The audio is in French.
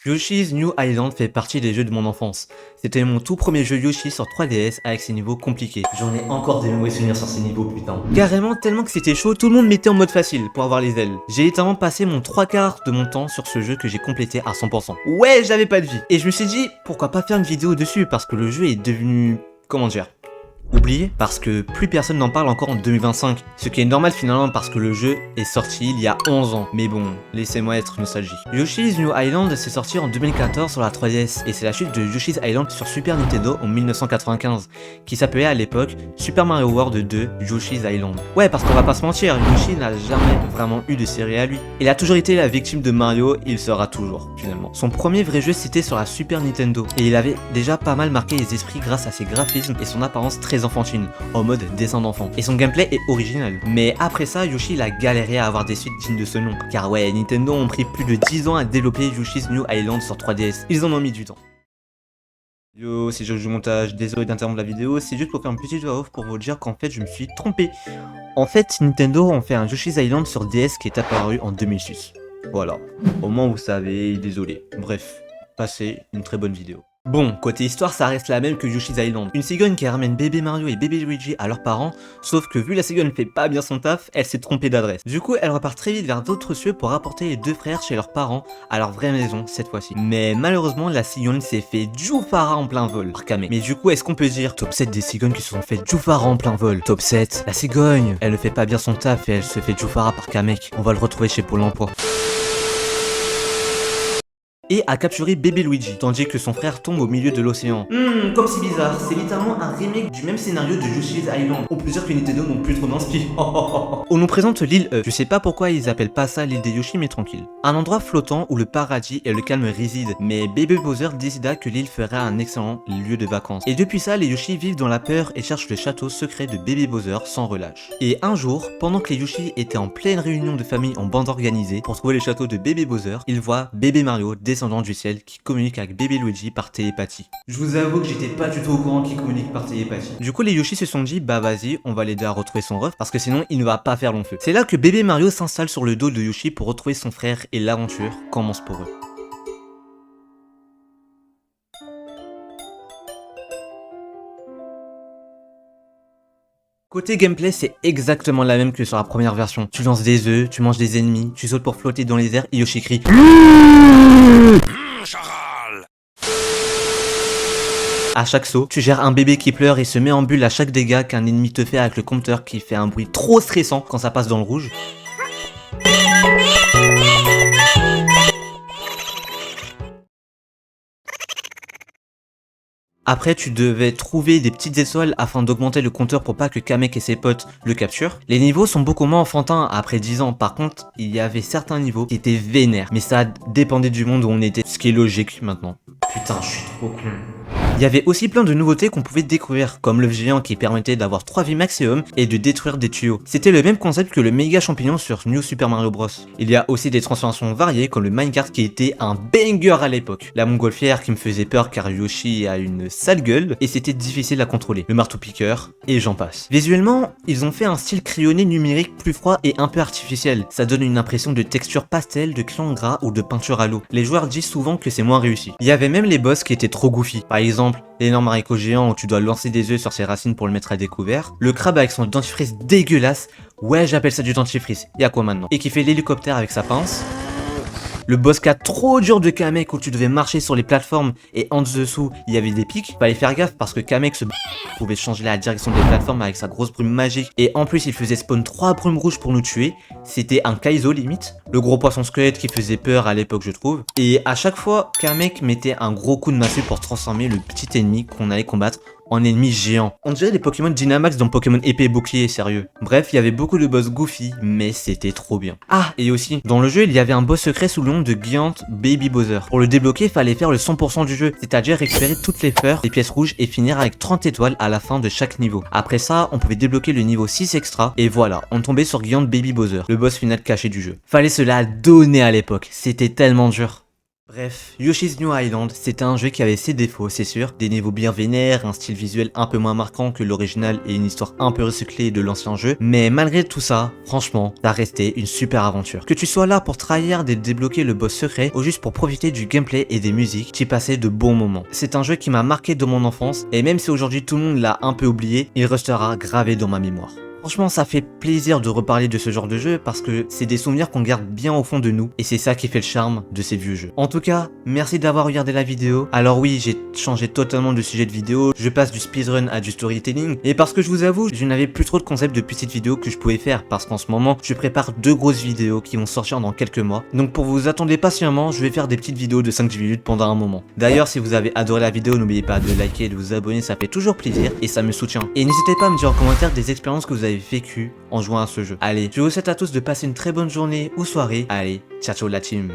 Yoshi's New Island fait partie des jeux de mon enfance. C'était mon tout premier jeu Yoshi sur 3DS avec ses niveaux compliqués. J'en ai encore des mauvais souvenirs sur ces niveaux, putain. Carrément, tellement que c'était chaud, tout le monde mettait en mode facile pour avoir les ailes. J'ai littéralement passé mon 3/4 de mon temps sur ce jeu que j'ai complété à 100%. Ouais, j'avais pas de vie. Et je me suis dit, pourquoi pas faire une vidéo dessus, parce que le jeu est devenu... comment dire, oublié, parce que plus personne n'en parle encore en 2025, ce qui est normal finalement parce que le jeu est sorti il y a 11 ans, mais bon, laissez-moi être nostalgique. Yoshi's New Island s'est sorti en 2014 sur la 3DS, et c'est la suite de Yoshi's Island sur Super Nintendo en 1995, qui s'appelait à l'époque Super Mario World 2 Yoshi's Island. Ouais, parce qu'on va pas se mentir, Yoshi n'a jamais vraiment eu de série à lui. Il a toujours été la victime de Mario, et il sera toujours, finalement. Son premier vrai jeu c'était sur la Super Nintendo, et il avait déjà pas mal marqué les esprits grâce à ses graphismes et son apparence très enfantine, en mode dessin d'enfant. Et son gameplay est original. Mais après ça, Yoshi il a galéré à avoir des suites dignes de ce nom. Car ouais, Nintendo ont pris plus de 10 ans à développer Yoshi's New Island sur 3DS. Ils en ont mis du temps. Yo, c'est Jojo du montage, désolé d'interrompre la vidéo, c'est juste pour faire une petite voix off pour vous dire qu'en fait je me suis trompé. En fait, Nintendo ont fait un Yoshi's Island sur DS qui est apparu en 2006. Voilà, au moins vous savez, désolé. Bref, passez une très bonne vidéo. Bon, côté histoire, ça reste la même que Yoshi's Island. Une cigogne qui ramène bébé Mario et bébé Luigi à leurs parents, sauf que vu la cigogne fait pas bien son taf, elle s'est trompée d'adresse. Du coup, elle repart très vite vers d'autres cieux pour rapporter les deux frères chez leurs parents, à leur vraie maison cette fois-ci. Mais malheureusement, la cigogne s'est fait Djoufara en plein vol par Kamek. Mais du coup, est-ce qu'on peut dire top 7 des cigognes qui se sont fait Djoufara en plein vol? Top 7, la cigogne, elle ne fait pas bien son taf et elle se fait Djoufara par Kamek. On va le retrouver chez Pôle emploi. Et a capturé bébé Luigi, tandis que son frère tombe au milieu de l'océan. Comme c'est bizarre, c'est littéralement un remake du même scénario de Yoshi's Island. On peut dire que Nintendo n'ont plus trop d'inspi. On nous présente l'île E. Je sais pas pourquoi ils appellent pas ça l'île des Yoshi, mais tranquille. Un endroit flottant où le paradis et le calme résident. Mais bébé Bowser décida que l'île ferait un excellent lieu de vacances. Et depuis ça, les Yoshi vivent dans la peur et cherchent le château secret de bébé Bowser sans relâche. Et un jour, pendant que les Yoshi étaient en pleine réunion de famille en bande organisée pour trouver le château de bébé Bowser, ils voient bébé Mario descendant du ciel qui communique avec bébé Luigi par télépathie. Je vous avoue que j'étais pas du tout au courant qu'il communique par télépathie. Du coup, les Yoshi se sont dit, bah vas-y, on va l'aider à retrouver son ref parce que sinon il ne va pas faire long feu. C'est là que bébé Mario s'installe sur le dos de Yoshi pour retrouver son frère et l'aventure commence pour eux. Côté gameplay, c'est exactement la même que sur la première version. Tu lances des œufs, tu manges des ennemis, tu sautes pour flotter dans les airs et Yoshi crie Charal. À chaque saut, tu gères un bébé qui pleure et se met en bulle à chaque dégât qu'un ennemi te fait avec le compteur qui fait un bruit trop stressant quand ça passe dans le rouge. Après, tu devais trouver des petites étoiles afin d'augmenter le compteur pour pas que Kamek et ses potes le capturent. Les niveaux sont beaucoup moins enfantins après 10 ans. Par contre, il y avait certains niveaux qui étaient vénères. Mais ça dépendait du monde où on était, ce qui est logique maintenant. Putain, je suis trop con. Il y avait aussi plein de nouveautés qu'on pouvait découvrir, comme l'œuf géant qui permettait d'avoir 3 vies maximum et de détruire des tuyaux. C'était le même concept que le méga champignon sur New Super Mario Bros. Il y a aussi des transformations variées comme le minecart qui était un banger à l'époque. La montgolfière qui me faisait peur car Yoshi a une sale gueule et c'était difficile à contrôler. Le marteau piqueur et j'en passe. Visuellement, ils ont fait un style crayonné numérique plus froid et un peu artificiel. Ça donne une impression de texture pastel, de crayon gras ou de peinture à l'eau. Les joueurs disent souvent que c'est moins réussi. Il y avait même les boss qui étaient trop goofy. Par exemple, l'énorme haricot géant où tu dois lancer des œufs sur ses racines pour le mettre à découvert. Le crabe avec son dentifrice dégueulasse. Ouais, j'appelle ça du dentifrice. Y'a quoi maintenant? Et qui fait l'hélicoptère avec sa pince. Le boss 4 trop dur de Kamek où tu devais marcher sur les plateformes et en dessous il y avait des pics. Fallait faire gaffe parce que Kamek pouvait changer la direction des plateformes avec sa grosse brume magique. Et en plus il faisait spawn 3 brumes rouges pour nous tuer. C'était un Kaizo limite. Le gros poisson squelette qui faisait peur à l'époque je trouve. Et à chaque fois Kamek mettait un gros coup de massue pour transformer le petit ennemi qu'on allait combattre en ennemi géant. On dirait les Pokémon Dynamax dans Pokémon épée et bouclier, sérieux. Bref, il y avait beaucoup de boss goofy, mais c'était trop bien. Ah, et aussi, dans le jeu, il y avait un boss secret sous le nom de Giant Baby Bowser. Pour le débloquer, il fallait faire le 100% du jeu, c'est-à-dire récupérer toutes les fleurs, les pièces rouges et finir avec 30 étoiles à la fin de chaque niveau. Après ça, on pouvait débloquer le niveau 6 extra, et voilà, on tombait sur Giant Baby Bowser, le boss final caché du jeu. Fallait se la donner à l'époque, c'était tellement dur. Bref, Yoshi's New Island, c'était un jeu qui avait ses défauts, c'est sûr. Des niveaux bien vénères, un style visuel un peu moins marquant que l'original et une histoire un peu recyclée de l'ancien jeu. Mais malgré tout ça, franchement, ça a resté une super aventure. Que tu sois là pour tryhard et débloquer le boss secret, ou juste pour profiter du gameplay et des musiques, tu y passais de bons moments. C'est un jeu qui m'a marqué dans mon enfance, et même si aujourd'hui tout le monde l'a un peu oublié, il restera gravé dans ma mémoire. Franchement, ça fait plaisir de reparler de ce genre de jeu parce que c'est des souvenirs qu'on garde bien au fond de nous et c'est ça qui fait le charme de ces vieux jeux. En tout cas, merci d'avoir regardé la vidéo. Alors oui, j'ai changé totalement de sujet de vidéo, je passe du speedrun à du storytelling et parce que je vous avoue, je n'avais plus trop de concepts de petites vidéos que je pouvais faire parce qu'en ce moment, je prépare 2 grosses vidéos qui vont sortir dans quelques mois. Donc pour vous attendre patiemment, je vais faire des petites vidéos de 5-10 minutes pendant un moment. D'ailleurs, si vous avez adoré la vidéo, n'oubliez pas de liker et de vous abonner, ça fait toujours plaisir et ça me soutient. Et n'hésitez pas à me dire en commentaire des expériences que vous avez vécu en jouant à ce jeu. Allez, je vous souhaite à tous de passer une très bonne journée ou soirée. Allez, ciao ciao la team.